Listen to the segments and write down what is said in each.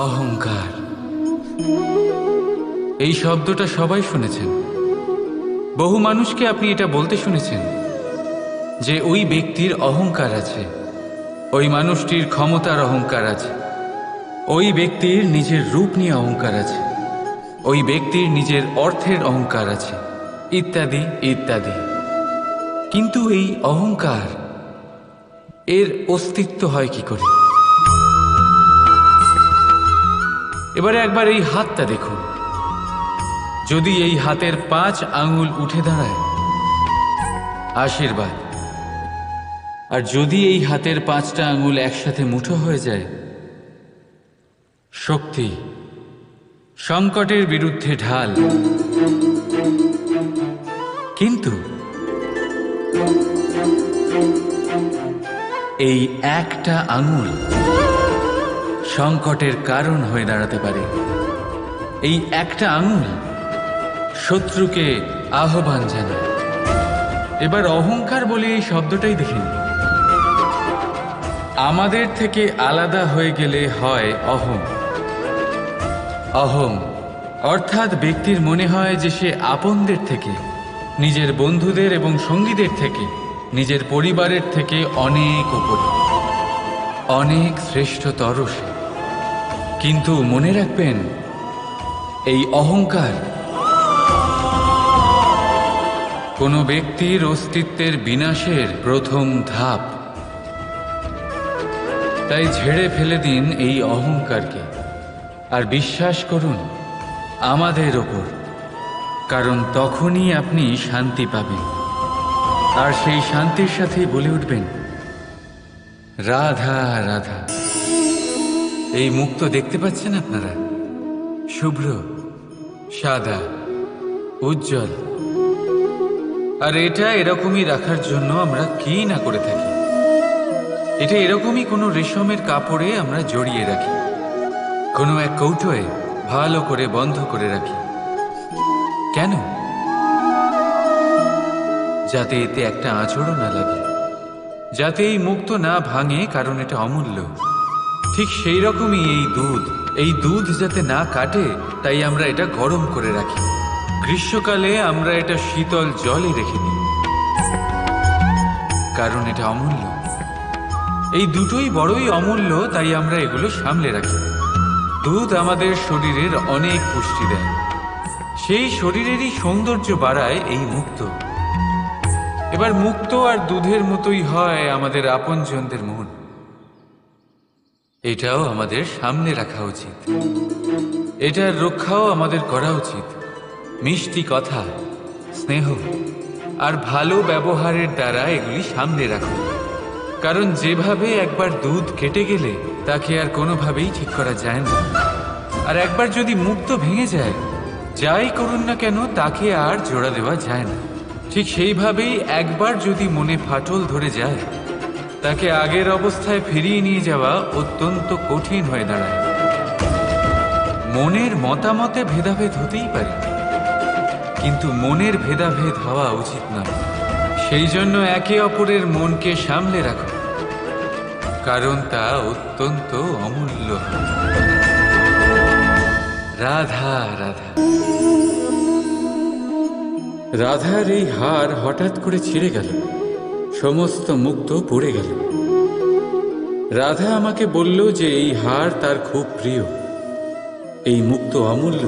অহংকার, এই শব্দটা সবাই শুনেছেন। বহু মানুষকে আপনি এটা বলতে শুনেছেন যে ওই ব্যক্তির অহংকার আছে, ওই মানুষটির ক্ষমতার অহংকার আছে, ওই ব্যক্তির নিজের রূপ নিয়ে অহংকার আছে, ওই ব্যক্তির নিজের অর্থের অহংকার আছে, ইত্যাদি ইত্যাদি। কিন্তু এই অহংকার, এর অস্তিত্ব হয় কি করে? এবারে একবার এই হাতটা দেখুন। যদি এই হাতের 5 আঙুল উঠে দাঁড়ায়, আশীর্বাদ। আর যদি এই হাতের 5টা আঙুল একসাথে মুঠো হয়ে যায়, শক্তি, সংকটের বিরুদ্ধে ঢাল। কিন্তু এই একটা আঙুল সংকটের কারণ হয়ে দাঁড়াতে পারে। এই একটা আঙুল শত্রুকে আহ্বান জানায়। এবার অহংকার বলে এই শব্দটাই দেখে নিন। আমাদের থেকে আলাদা হয়ে গেলে হয় অহং। অহং অর্থাৎ ব্যক্তির মনে হয় যে সে আপনদের থেকে, নিজের বন্ধুদের এবং সঙ্গীদের থেকে, নিজের পরিবারের থেকে অনেক উপরে, অনেক শ্রেষ্ঠতর সে। কিন্তু মনে রাখবেন, এই অহংকার কোনো ব্যক্তির অস্তিত্বের বিনাশের প্রথম ধাপ। তাই ঝেড়ে ফেলে দিন এই অহংকারকে, আর বিশ্বাস করুন আমাদের ওপর, কারণ তখনই আপনি শান্তি পাবেন। আর সেই শান্তির সাথেই বলে উঠবেন, রাধা রাধা। এই মুখ তো দেখতে পাচ্ছেন আপনারা, শুভ্র, সাদা, উজ্জ্বল। আর এটা এরকমই রাখার জন্য আমরা কি না করে থাকি। এটা এরকমই কোনো রেশমের কাপড়ে আমরা জড়িয়ে রাখি, কোনো এক কৌটোয় ভালো করে বন্ধ করে রাখি। কেন? যাতে এতে একটা আঁচড়ও না লাগে, যাতে এই মুক্ত না ভাঙে, কারণ এটা অমূল্য। ঠিক সেই রকমই এই দুধ যাতে না কাটে, তাই আমরা এটা গরম করে রাখি। গ্রীষ্মকালে আমরা এটা শীতল জলে রেখে দিই, কারণ এটা অমূল্য। এই দুটোই বড়ই অমূল্য, তাই আমরা এগুলো সামলে রাখি। দুধ আমাদের শরীরের অনেক পুষ্টি দেয়, সেই শরীরেরই সৌন্দর্য বাড়ায় এই মুক্ত। এবার মুক্ত আর দুধের মতোই হয় আমাদের আপনজনদের মন। এটাও আমাদের সামনে রাখা উচিত, এটার রক্ষাও আমাদের করা উচিত। মিষ্টি কথা, স্নেহ আর ভালো ব্যবহারের দ্বারা এগুলি সামনে রাখুন। কারণ যেভাবে একবার দুধ কেটে গেলে তাকে আর কোনোভাবেই ঠিক করা যায় না, আর একবার যদি মুক্ত ভেঙে যায়, যাই করুন না কেন তাকে আর জোড়া দেওয়া যায় না। ঠিক সেইভাবেই একবার যদি মনে ফাটল ধরে যায়, তাকে আগের অবস্থায় ফিরিয়ে নিয়ে যাওয়া অত্যন্ত কঠিন হয়ে দাঁড়ায়। মনের মতামতে ভেদাভেদ হতেই পারে, কিন্তু মনের ভেদাভেদ হওয়া উচিত নয়। সেই জন্য একে অপরের মনকে সামলে রাখো, কারণ তা অত্যন্ত অমূল্য। রাধা রাধা। রাধার এই হার হঠাৎ করে ছিঁড়ে গেল, সমস্ত মুক্ত পড়ে গেল। রাধা আমাকে বলল যে এই হার তার খুব প্রিয়, এই মুক্ত অমূল্য,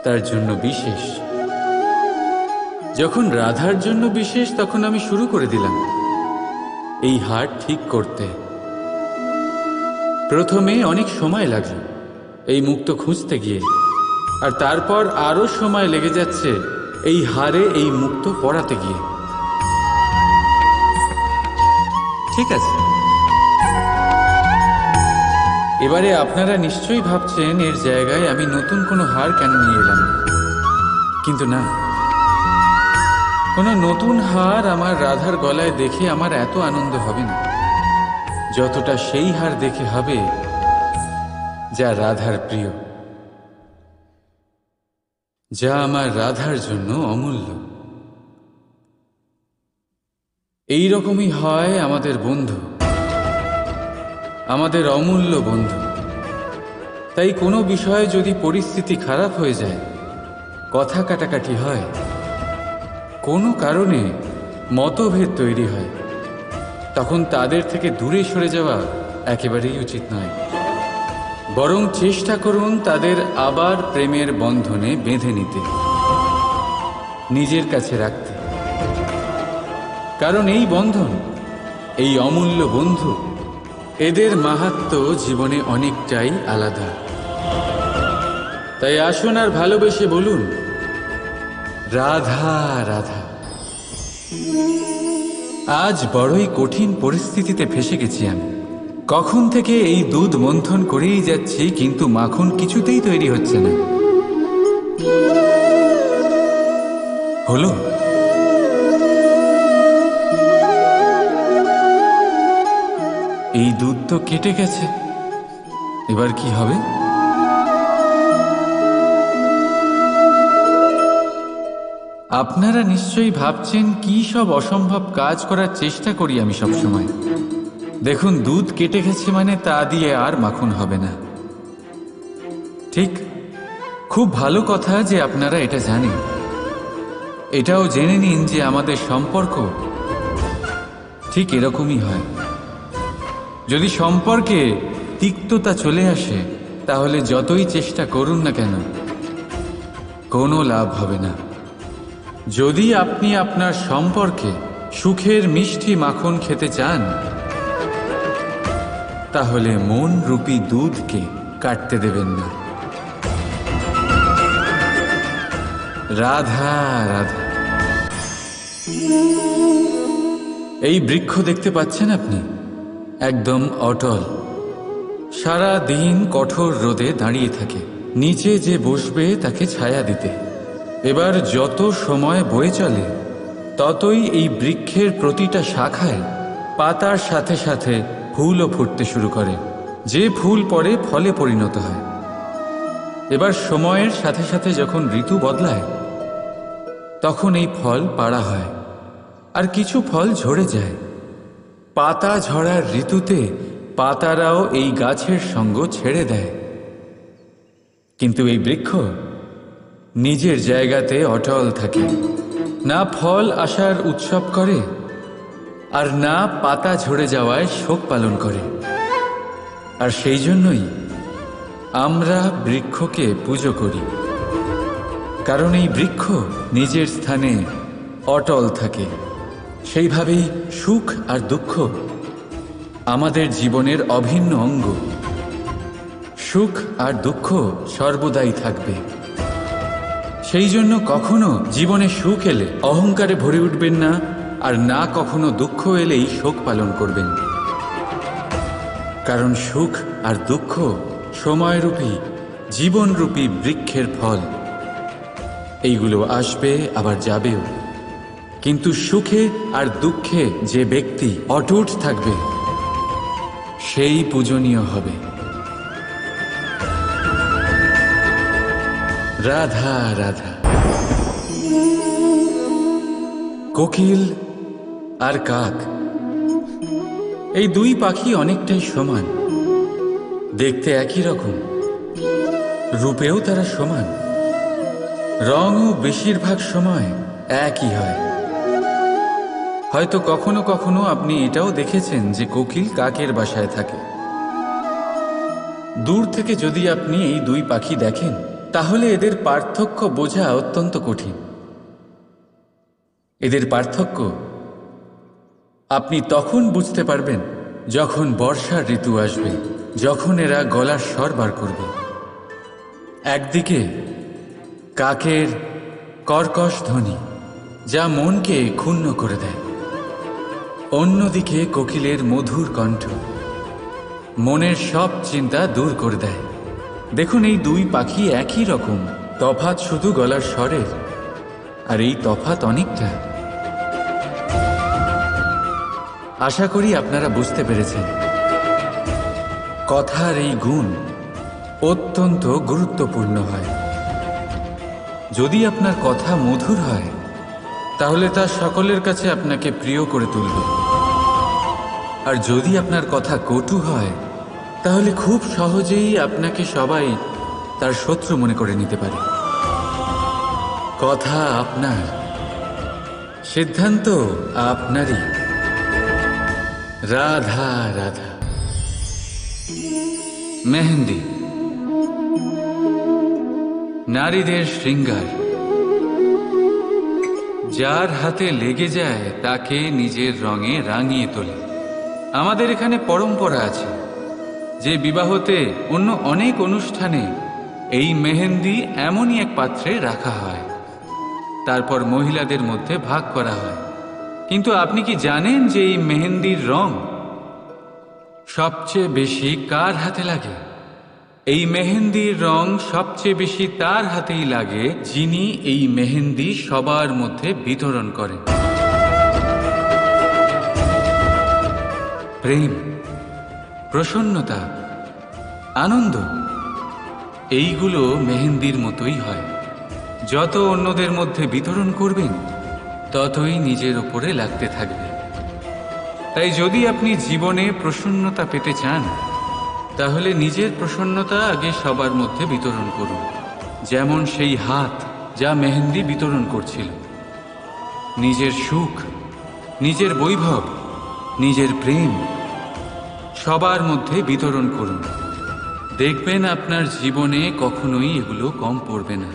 তার জন্য বিশেষ। যখন রাধার জন্য বিশেষ, তখন আমি শুরু করে দিলাম এই হার ঠিক করতে। প্রথমে অনেক সময় লাগলো এই মুক্ত খুঁজতে গিয়ে, আর তারপর আরো সময় লেগে যাচ্ছে এই হারে এই মুক্ত পড়াতে গিয়ে। ঠিক আছে, এবারে আপনারা নিশ্চয়ই ভাবছেন এর জায়গায় আমি নতুন কোনো হার কেন নিয়ে এলাম। কিন্তু না, কোনো নতুন হার আমার রাধার গলায় দেখে আমার এত আনন্দ হবে না, যতটা সেই হার দেখে হবে যা রাধার প্রিয়, যা আমার রাধার জন্য অমূল্য। এই রকমই হয় আমাদের বন্ধু, আমাদের অমূল্য বন্ধু। তাই কোনো বিষয়ে যদি পরিস্থিতি খারাপ হয়ে যায়, কথা কাটাকাটি হয়, কোনো কারণে মতভেদ তৈরি হয়, তখন তাদের থেকে দূরে সরে যাওয়া একেবারেই উচিত নয়। বরং চেষ্টা করুন তাদের আবার প্রেমের বন্ধনে বেঁধে নিতে, নিজের কাছে রাখতে। কারণ এই বন্ধন, এই অমূল্য বন্ধু, এদের মাহাত্ম্য জীবনে অনেকটাই আলাদা। তাই আসুন আর ভালোবেসে বলুন, রাধা রাধা। আজ বড়ই কঠিন পরিস্থিতিতে ফেসে গেছি আমি। কখন থেকে এই দুধ মন্থন করেই যাচ্ছি, কিন্তু মাখন কিছুতেই তৈরি হচ্ছে না। হলো? এই দুধ তো কেটে গেছে, এবার কি হবে? আপনারা নিশ্চয়ই ভাবছেন কি সব অসম্ভব কাজ করার চেষ্টা করি আমি সব সময়। দেখুন, দুধ কেটে গেছে মানে তা দিয়ে আর মাখন হবে না। ঠিক, খুব ভালো কথা যে আপনারা এটা জানেন। এটাও জেনে নিন যে আমাদের সম্পর্ক ঠিক এরকমই হয়। যদি সম্পর্কে তিক্ততা চলে আসে, তাহলে যতই চেষ্টা করুন না কেন, কোনো লাভ হবে না। যদি আপনি আপনার সম্পর্কে সুখের মিষ্টি মাখন খেতে চান, তাহলে মন রূপী দুধকে কাটতে দেবেন না। রাধা রাধা। এই বৃক্ষ দেখতে পাচ্ছেন আপনি, একদম অটল, সারা দিন কঠোর রোদে দাঁড়িয়ে থাকে, নিচে যে বসবে তাকে ছায়া দিতে। এবার যত সময় বয়ে চলে, ততই এই বৃক্ষের প্রতিটা শাখায় পাতার সাথে সাথে ফুলও ফুটতে শুরু করে, যে ফুল পরে ফলে পরিণত হয়। এবার সময়ের সাথে সাথে যখন ঋতু বদলায়, তখন এই ফল পাড়া হয়, আর কিছু ফল ঝরে যায়। পাতা ঝরার ঋতুতে পাতারাও এই গাছের সঙ্গ ছেড়ে দেয়, কিন্তু এই বৃক্ষ নিজের জায়গাতে অটল থাকে, না ফল আসার উৎসব করে, আর না পাতা ঝরে যাওয়ায় শোক পালন করে। আর সেই জন্যই আমরা বৃক্ষকে পুজো করি, কারণ এই বৃক্ষ নিজের স্থানে অটল থাকে। সেইভাবেই সুখ আর দুঃখ আমাদের জীবনের অভিন্ন অঙ্গ। সুখ আর দুঃখ সর্বদাই থাকবে। সেই জন্য কখনো জীবনে সুখ এলে অহংকারে ভরে উঠবেন না, আর না কখনো দুঃখ এলেই শোক পালন করবেন। কারণ সুখ আর দুঃখ সময়রূপী, জীবনরূপী বৃক্ষের ফল। এইগুলো আসবে আবার যাবেও, কিন্তু সুখে আর দুঃখে যে ব্যক্তি অটুট থাকবে, সেই পূজনীয় হবে। রাধা রাধা। কোকিল আর কাক, এই দুই পাখি অনেকটাই সমান, দেখতে একই রকম, রূপেও তারা সমান, রঙও বেশিরভাগ সময় একই হয়। হয়তো কখনো কখনো আপনি এটাও দেখেছেন যে কোকিল কাকের বাসায় থাকে। দূর থেকে যদি আপনি এই দুই পাখি দেখেন, তাহলে এদের পার্থক্য বোঝা অত্যন্ত কঠিন। এদের পার্থক্য আপনি তখন বুঝতে পারবেন যখন বর্ষার ঋতু আসবে, যখন এরা গলার স্বর বার করবে। একদিকে কাকের কর্কশ ধ্বনি, যা মনকে ক্ষুণ্ণ করে দেয়। অন্যদিকে কোকিলের মধুর কণ্ঠ মনের সব চিন্তা দূর করে দেয়। দেখুন, এই দুই পাখি একই রকম, তফাৎ শুধু গলার স্বরের, আর এই তফাৎ অনেকটা। আশা করি আপনারা বুঝতে পেরেছেন। কথার এই গুণ অত্যন্ত গুরুত্বপূর্ণ হয়। যদি আপনার কথা মধুর হয়, তাহলে তা সকলের কাছে আপনাকে প্রিয় করে তুলবে। আর যদি আপনার কথা কটু হয়, তাহলে খুব সহজেই আপনাকে সবাই তার শত্রু মনে করে নিতে পারে। কথা আপনার, সিদ্ধান্ত আপনারই। রাধা রাধা। মেহেন্দি নারীদের শৃঙ্গার। যার হাতে লেগে যায় তাকে নিজের রঙে রাঙিয়ে তোলে। আমাদের এখানে পরম্পরা আছে যে বিবাহতে অন্য অনেক অনুষ্ঠানে এই মেহেন্দি এমনই এক পাত্রে রাখা হয়, তারপর মহিলাদের মধ্যে ভাগ করা হয়। কিন্তু আপনি কি জানেন যে এই মেহেন্দির রং সবচেয়ে বেশি কার হাতে লাগে? এই মেহেন্দির রং সবচেয়ে বেশি তার হাতেই লাগে যিনি এই মেহেন্দি সবার মধ্যে বিতরণ করেন। প্রেম, প্রসন্নতা, আনন্দ, এইগুলো মেহেন্দির মতোই হয়। যত অন্যদের মধ্যে বিতরণ করবেন ততই নিজের উপরে লাগতে থাকবে। তাই যদি আপনি জীবনে প্রসন্নতা পেতে চান তাহলে নিজের প্রসন্নতা আগে সবার মধ্যে বিতরণ করুন, যেমন সেই হাত যা মেহেন্দি বিতরণ করছিল। নিজের সুখ, নিজের বৈভব, নিজের প্রেম সবার মধ্যে বিতরণ করুন। দেখবেন আপনার জীবনে কখনোই এগুলো কম পড়বে না।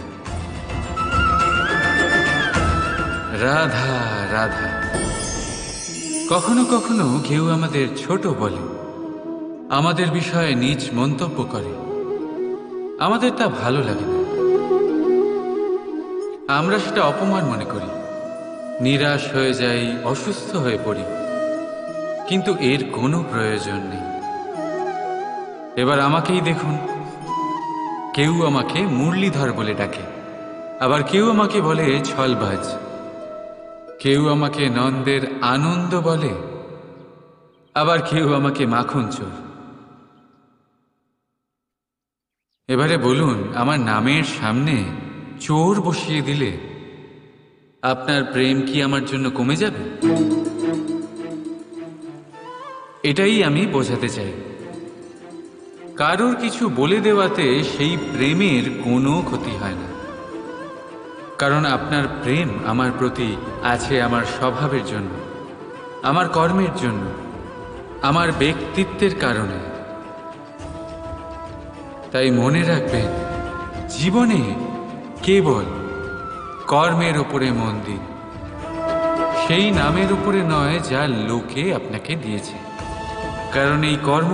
রাধা রাধা। কখনো কখনো কেউ আমাদের ছোট বলে, আমাদের বিষয়ে নিজ মন্তব্য করে। আমাদের তা ভালো লাগে না, আমরা সেটা অপমান মনে করি, নিরাশ হয়ে যাই, অসুস্থ হয়ে পড়ি। কিন্তু এর কোনো প্রয়োজন নেই। এবার আমাকেই দেখুন, কেউ আমাকে মুরলীধর বলে ডাকে, আবার কেউ আমাকে বলে ছলবাজ, কেউ আমাকে নন্দের আনন্দ বলে, আবার কেউ আমাকে মাখন চোর। এবারে বলুন, আমার নামের সামনে চোর বসিয়ে দিলে আপনার প্রেম কি আমার জন্য কমে যাবে? এটাই আমি বোঝাতে চাই। কারোর কিছু বলে দেওয়াতে সেই প্রেমের কোনো ক্ষতি হয় না, কারণ আপনার প্রেম আমার প্রতি আছে আমার স্বভাবের জন্য, আমার কর্মের জন্য, আমার ব্যক্তিত্বের কারণে। তাই মনে রাখবেন, জীবনে কেবল কর্মের উপরে মন দিন, সেই নামের উপরে নয় যা লোকে আপনাকে দিয়েছে। কারণ এই কর্ম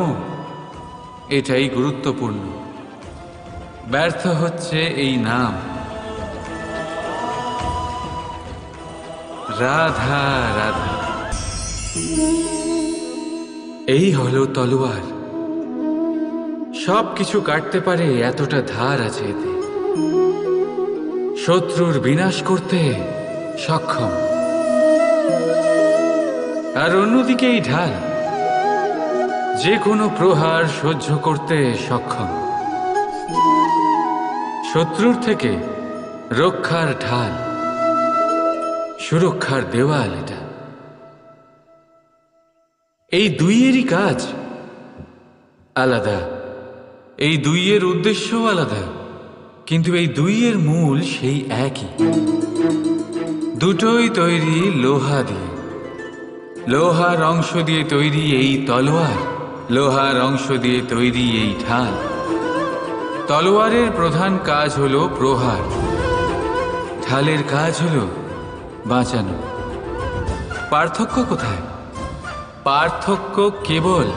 এটাই গুরুত্বপূর্ণ। ব্যর্থ হচ্ছে এই নাম। রাধা রাধা। এই হলো তলোয়ার, সব কিছু কাটতে পারে, এতটা ধার আছে এতে। শত্রুর বিনাশ করতে সক্ষম। আর অন্যদিকে এই ঢাল যে কোনো প্রহার সহ্য করতে সক্ষম। শত্রুর থেকে রক্ষার ঢাল, সুরক্ষার দেওয়াল এটা। এই দুইয়েরই কাজ আলাদা, এই দুইয়ের উদ্দেশ্যও আলাদা, কিন্তু এই দুইয়ের মূল সেই একই। দুটোই তৈরি লোহা দিয়ে। লোহার অংশ দিয়ে তৈরি এই তলোয়ার, লোহার অংশ দিয়ে তৈরি এই ঢাল। তলোয়ারের প্রধান কাজ হলো প্রহার, ঢালের কাজ হলো বাঁচানো। পার্থক্য কোথায়? পার্থক্য কেবল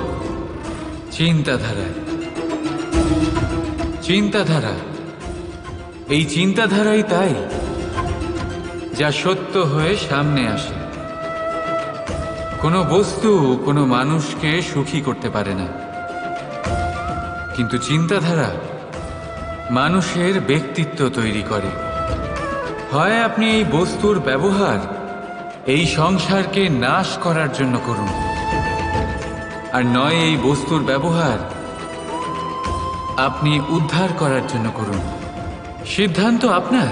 চিন্তাধারায়। চিন্তাধারা, এই চিন্তাধারাই তাই যা সত্য হয়ে সামনে আসে। কোনো বস্তু কোনো মানুষকে সুখী করতে পারে না, কিন্তু চিন্তাধারা মানুষের ব্যক্তিত্ব তৈরি করে। হয় আপনি এই বস্তুর ব্যবহার এই সংসারকে নাশ করার জন্য করুন, আর নয় এই বস্তুর ব্যবহার আপনি উদ্ধার করার জন্য করুন। সিদ্ধান্ত আপনার।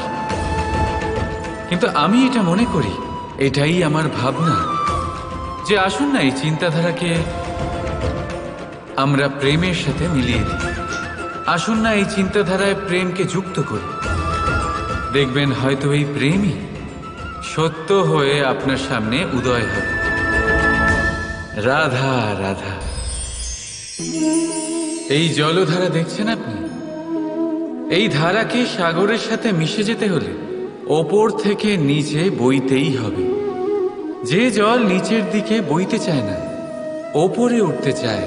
কিন্তু আমি এটা মনে করি, এটাই আমার ভাবনা, যে আসুন না এই চিন্তাধারাকে আমরা প্রেমের সাথে মিলিয়ে দিই। আসুন না এই চিন্তাধারায় প্রেমকে যুক্ত করি। দেখবেন হয়তো এই প্রেমই সত্য হয়ে আপনার সামনে উদয় হবে। রাধা রাধা। এই জলধারা দেখছেন আপনি? এই ধারাকে সাগরের সাথে মিশে যেতে হলে ওপর থেকে নিচে বইতেই হবে। যে জল নিচের দিকে বইতে চায় না, ওপরে উঠতে চায়,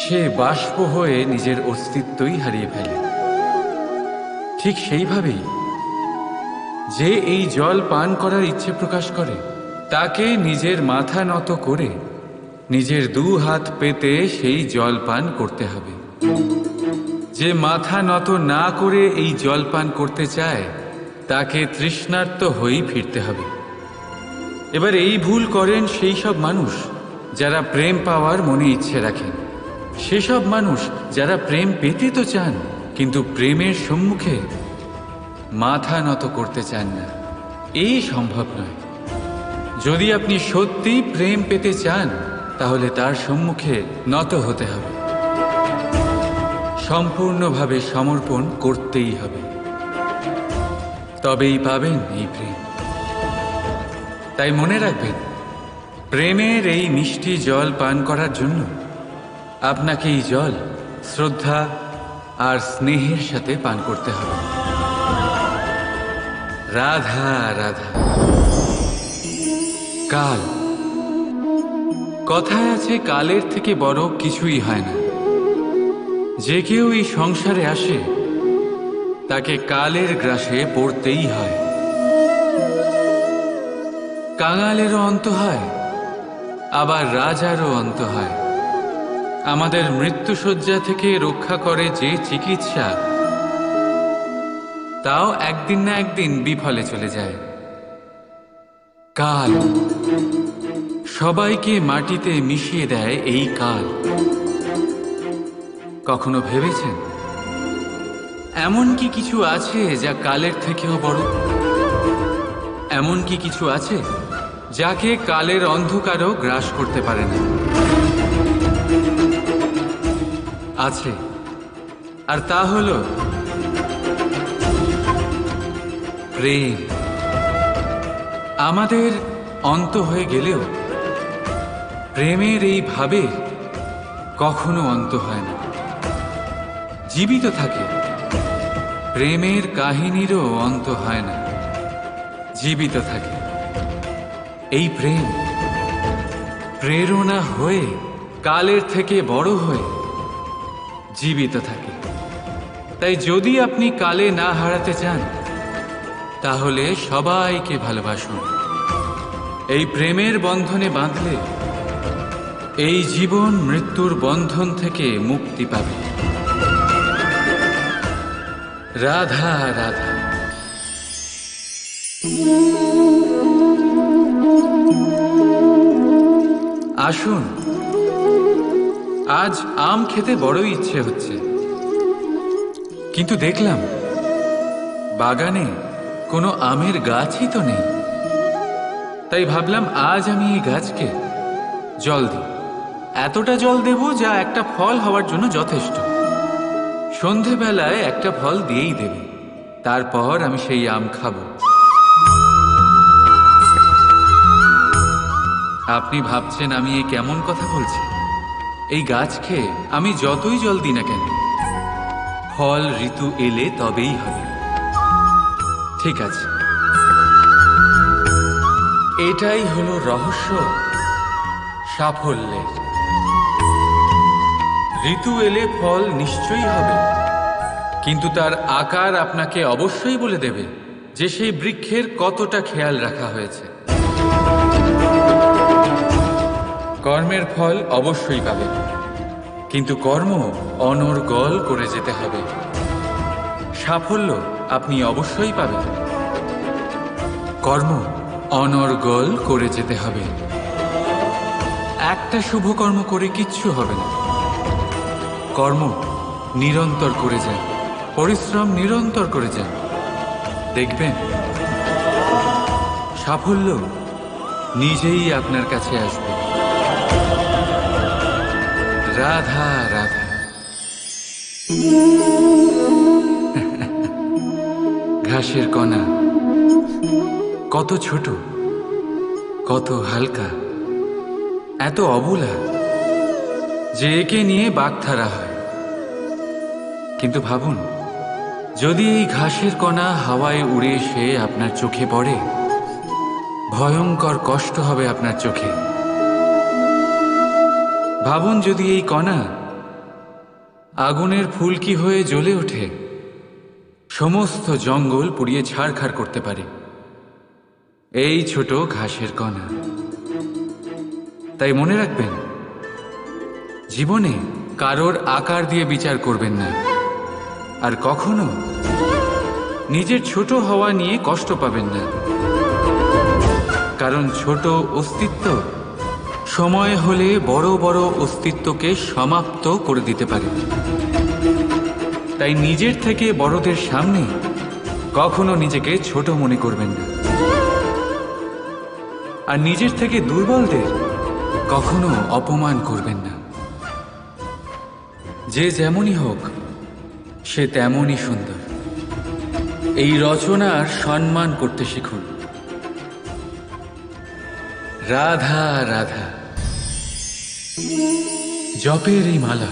সে বাষ্প হয়ে নিজের অস্তিত্বই হারিয়ে ফেলে। ঠিক সেইভাবেই যে এই জল পান করার ইচ্ছে প্রকাশ করে, তাকে নিজের মাথা নত করে নিজের 2 হাত পেতে সেই জল পান করতে হবে। যে মাথা নত না করে এই জল পান করতে চায়, তাকে তৃষ্ণার্ত হয়েই ফিরতে হবে। এবার এই ভুল করেন সেই সব মানুষ যারা প্রেম পাওয়ার মনে ইচ্ছে রাখেন, সেসব মানুষ যারা প্রেম পেতে তো চান, কিন্তু প্রেমের সম্মুখে মাথা নত করতে চান না। এই সম্ভব নয়। যদি আপনি সত্যি প্রেম পেতে চান, তাহলে তার সম্মুখে নত হতে হবে, সম্পূর্ণভাবে সমর্পণ করতেই হবে, তবেই পাবেন এই প্রেম। তাই মনে রাখবেন, প্রেমের এই মিষ্টি জল পান করার জন্য আপনাকে এই জল শ্রদ্ধা আর স্নেহের সাথে পান করতে হবে। রাধা রাধা। কাল, কথায় আছে কালের থেকে বড় কিছুই হয় না। যে কেউ এই সংসারে আসে, তাকে কালের গ্রাসে পড়তেই হয়। কাঙালেরও অন্ত হয়, আবার রাজারও অন্ত হয়। আমাদের মৃত্যুশয্যা থেকে রক্ষা করে যে চিকিৎসা, তাও একদিন না একদিন বিফলে চলে যায়। কাল সবাইকে মাটিতে মিশিয়ে দেয়। এই কাল, কখনো ভেবেছেন এমন কি কিছু আছে যা কালের থেকেও বড়? এমন কি কিছু আছে যাকে কালের অন্ধকারও গ্রাস করতে পারে না? আছে, আর তা হলো প্রেম। আমাদের অন্ত হয়ে গেলেও প্রেমের এই ভাবে কখনো অন্ত হয় না, জীবিত থাকে। প্রেমের কাহিনীরও অন্ত হয় না, জীবিত থাকে। এই প্রেম প্রেরণা হয়ে কালের থেকে বড় হয়ে জীবিত থাকে। তাই যদি আপনি কালে না হারাতে চান, তাহলে সবাইকে ভালোবাসুন। এই প্রেমের বন্ধনে বাঁধলে এই জীবন মৃত্যুর বন্ধন থেকে মুক্তি পাবে। রাধা রাধা। আসুন, আজ আম খেতে বড়ই ইচ্ছে হচ্ছে, কিন্তু দেখলাম বাগানে কোনো আমের গাছই তো নেই। তাই ভাবলাম আজ আমি এই গাছকে জল দিই। এতটা জল দেব যা একটা ফল হওয়ার জন্য যথেষ্ট। সন্ধেবেলায় একটা ফল দিয়েই দেবে, তারপর আমি সেই আম খাবো। আপনি ভাবছেন আমি এই কেমন কথা বলছি? এই গাছকে আমি যতই জল দিই না কেন, ফল ঋতু এলে তবেই হবে। ঠিক আছে, এটাই হলো রহস্য সাফল্যের। ঋতু এলে ফল নিশ্চয়ই হবে, কিন্তু তার আকার আপনাকে অবশ্যই বলে দেবে যে সেই বৃক্ষের কতটা খেয়াল রাখা হয়েছে। কর্মের ফল অবশ্যই পাবেন, কিন্তু কর্ম অনর্গল করে যেতে হবে। সাফল্য আপনি অবশ্যই পাবেন, কর্ম অনর্গল করে যেতে হবে। একটা শুভ কর্ম করে কিচ্ছু হবে না। কর্ম নিরন্তর করে যান, পরিশ্রম নিরন্তর করে যান, দেখবেন সাফল্য নিজেই আপনার কাছে আসবে। রাধা রাধা। ঘাসের কণা কত ছোট, কত হালকা, এত অবলা যে একে নিয়ে বাগধারা হয়। কিন্তু ভাবুন, যদি এই ঘাসের কণা হাওয়ায় উড়ে এসে আপনার চোখে পড়ে, ভয়ঙ্কর কষ্ট হবে আপনার চোখে। ভাবুন, যদি এই কণা আগুনের ফুলকি হয়ে জ্বলে ওঠে, সমস্ত জঙ্গল পুড়িয়ে ছারখার করতে পারে। এই ছোট ঘাসের কণা। তাই মনে রাখবেন, জীবনে কারোর আকার দিয়ে বিচার করবেন না, আর কখনো নিজের ছোট হওয়া নিয়ে কষ্ট পাবেন না। কারণ ছোট অস্তিত্ব সময় হলে বড় বড় অস্তিত্বকে সমাপ্ত করে দিতে পারে। তাই নিজের থেকে বড়দের সামনে কখনো নিজেকে ছোট মনে করবেন না, আর নিজের থেকে দুর্বলদের কখনো অপমান করবেন না। যে যেমনই হোক, সে তেমনই সুন্দর। এই রচনার সম্মান করতে শিখুন। রাধা রাধা। জপের এই মালা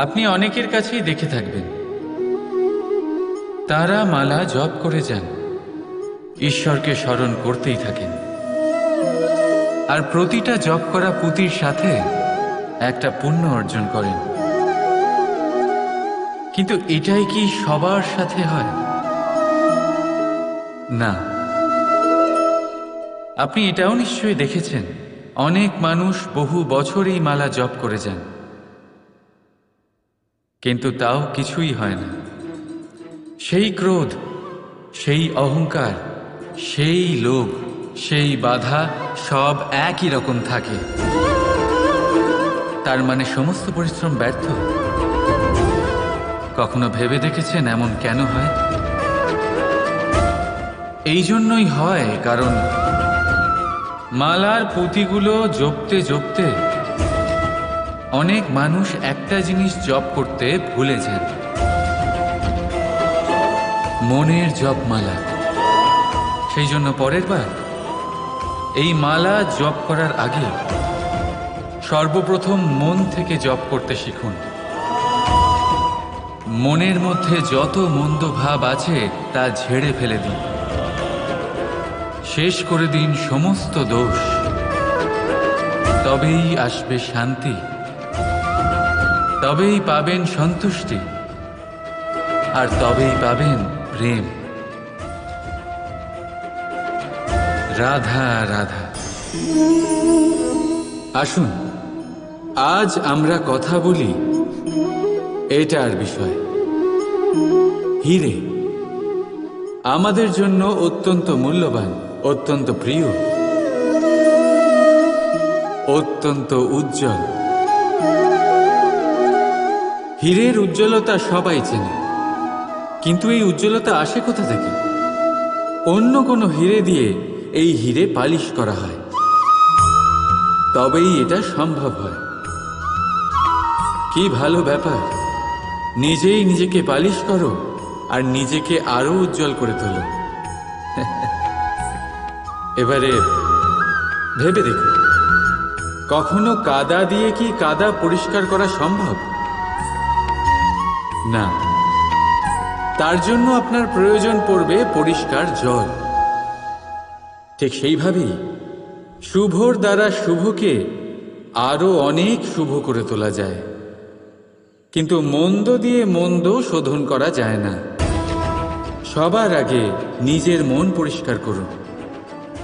আপনি অনেকের কাছেই দেখে থাকবেন। তারা মালা জপ করে যান, ঈশ্বরকে স্মরণ করতেই থাকেন, আর প্রতিটা জপ করা পুঁতির সাথে একটা পুণ্য অর্জন করেন। কিন্তু এটাই কি সবার সাথে হয়? না। আপনি এটাও নিশ্চয়ই দেখেছেন, অনেক মানুষ বহু বছর এই মালা জপ করে যান, কিন্তু তাও কিছুই হয় না। সেই ক্রোধ, সেই অহংকার, সেই লোভ, সেই বাধা সব একই রকম থাকে। তার মানে সমস্ত পরিশ্রম ব্যর্থ। কখনো ভেবে দেখেছেন এমন কেন হয়? এই জন্যই হয় কারণ মালার পুঁতিগুলো জপতে জপতে অনেক মানুষ একটা জিনিস জপ করতে ভুলে যান, মনের জপমালা। সেই জন্য পরের বার এই মালা জপ করার আগে সর্বপ্রথম মন থেকে জপ করতে শিখুন। মনের মধ্যে যত মন্দ ভাব আছে তা ঝেড়ে ফেলে দিন, শেষ করে দিন সমস্ত দোষ। তবেই আসবে শান্তি, তবেই পাবেন সন্তুষ্টি, আর তবেই পাবেন প্রেম। রাধা রাধা। আসুন আজ আমরা কথা বলি এটার বিষয়। হীরে আমাদের জন্য অত্যন্ত মূল্যবান, অত্যন্ত প্রিয়, অত্যন্ত উজ্জ্বল। হীরের উজ্জ্বলতা সবাই চেনে, কিন্তু এই উজ্জ্বলতা আসে কোথা থেকে? অন্য কোনো হীরে দিয়ে এই হীরে পালিশ করা হয়, তবেই এটা সম্ভব হয়। কি ভালো ব্যাপার! নিজেই নিজেকে পালিশ করো আর নিজেকে আরো উজ্জ্বল করে তোলো। এবারে ভেবে দেখো, কখনো কাদা দিয়ে কি কাদা পরিষ্কার করা সম্ভব? না। তার জন্য আপনার প্রয়োজন পড়বে পরিষ্কার জল। ঠিক সেইভাবেই শুভর দ্বারা শুভকে আরো অনেক শুভ করে তোলা যায়, কিন্তু মন্দ দিয়ে মন্দ শোধন করা যায় না। সবার আগে নিজের মন পরিষ্কার করুন,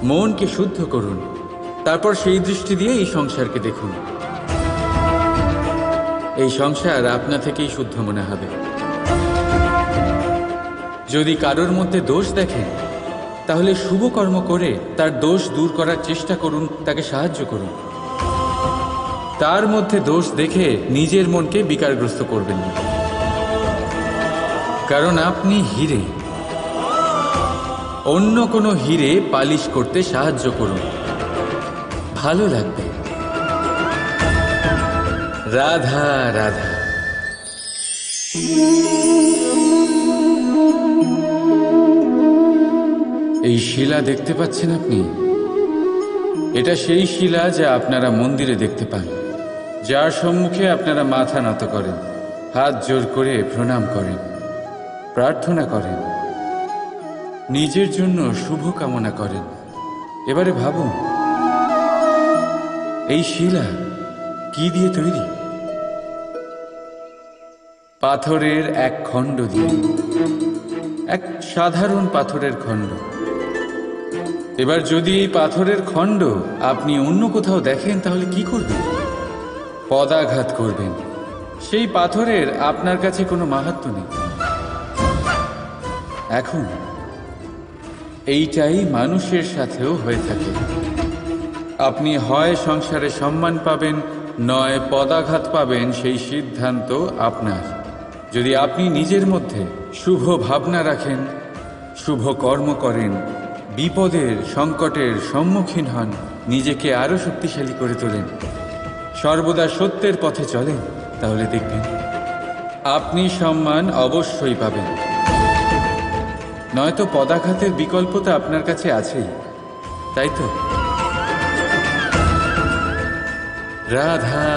মনকে শুদ্ধ করুন, তারপর সেই দৃষ্টি দিয়ে এই সংসারকে দেখুন। এই সংসার আপনা থেকেই শুদ্ধ মনে হবে। যদি কারোর মধ্যে দোষ দেখেন, তাহলে শুভ কর্ম করে তার দোষ দূর করার চেষ্টা করুন, তাকে সাহায্য করুন। তার মধ্যে দোষ দেখে নিজের মনকে বিকারগ্রস্ত করবেন না, কারণ আপনি হীরে। অন্য কোনো হীরে পালিশ করতে সাহায্য করুন, ভালো লাগবে। রাধা রাধা। এই শিলা দেখতে পাচ্ছেন আপনি? এটা সেই শিলা যা আপনারা মন্দিরে দেখতে পান, যার সম্মুখে আপনারা মাথা নত করেন, হাত জোর করে প্রণাম করেন, প্রার্থনা করেন, নিজের জন্য শুভ কামনা করেন। এবারে ভাবুন, এই শিলা কি দিয়ে তৈরি? পাথরের এক খণ্ড দিয়ে, এক সাধারণ পাথরের খণ্ড। এবার যদি এই পাথরের খণ্ড আপনি অন্য কোথাও দেখেন তাহলে কি করবেন? পদাঘাত করবেন। সেই পাথরের আপনার কাছে কোনো মাহাত্ম্য নেই। এখন এইটাই মানুষের সাথেও হয়ে থাকে। আপনি হয় সংসারে সম্মান পাবেন, নয় পদাঘাত পাবেন, সেই সিদ্ধান্ত আপনার। যদি আপনি নিজের মধ্যে শুভ ভাবনা রাখেন, শুভ কর্ম করেন, বিপদের সংকটের সম্মুখীন হন, নিজেকে আরো শক্তিশালী করে তোলেন, সর্বদা সত্যের পথে চলেন, তাহলে দেখবেন আপনি সম্মান অবশ্যই পাবেন। নয়তো পদাঘাতের বিকল্প তো আপনার কাছে আছেই, তাই তো? রাধা।